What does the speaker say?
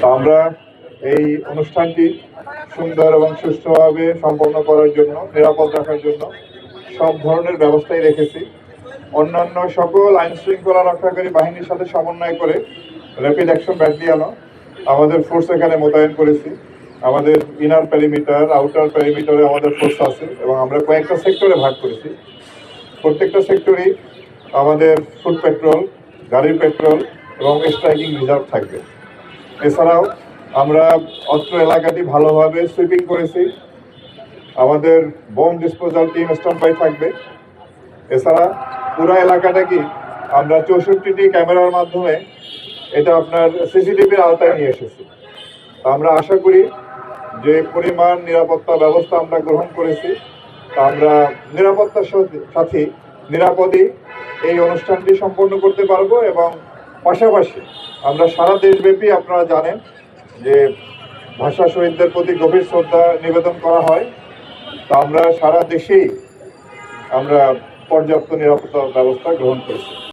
তো আমরা এই অনুষ্ঠানটি সুন্দর এবং সুষ্ঠুভাবে সম্পন্ন করার জন্য, নিরাপদ রাখার জন্য সব ধরনের ব্যবস্থাই রেখেছি। অন্যান্য সকল আইন শৃঙ্খলা রক্ষাকারী বাহিনীর সাথে সমন্বয় করে র্যাপিড অ্যাকশন ব্যাটালিয়নও আমাদের ফোর্স এখানে মোতায়েন করেছি। আমাদের ইনার প্যারিমিটার, আউটার প্যারিমিটারে আমাদের ফোর্স আছে এবং আমরা কয়েকটা সেক্টরে ভাগ করেছি। প্রত্যেকটা সেক্টরেই আমাদের ফুড পেট্রোল, গাড়ির পেট্রোল এবং স্ট্রাইকিং রিজার্ভ থাকবে। এছাড়াও আমরা অত্র এলাকাটি ভালোভাবে সুইপিং করেছি। আমাদের bomb disposal team stand by থাকবে। এছাড়া পুরো এলাকাটা কি আমরা 64টি ক্যামেরার মাধ্যমে এটা আপনার সিসিটিভির আওতায় নিয়ে এসেছি। আমরা আশা করি যে পরিমাণ নিরাপত্তা ব্যবস্থা আমরা গ্রহণ করেছি, আমরা নিরাপত্তার সাথে নিরাপদে এই অনুষ্ঠানটি সম্পন্ন করতে পারবো। এবং পাশাপাশি আমরা সারা দেশব্যাপী, আপনারা জানেন যে ভাষা শহীদদের প্রতি গভীর শ্রদ্ধা নিবেদন করা হয়। তো আমরা সারা দেশেই আমরা পর্যাপ্ত নিরাপত্তা ব্যবস্থা গ্রহণ করেছি।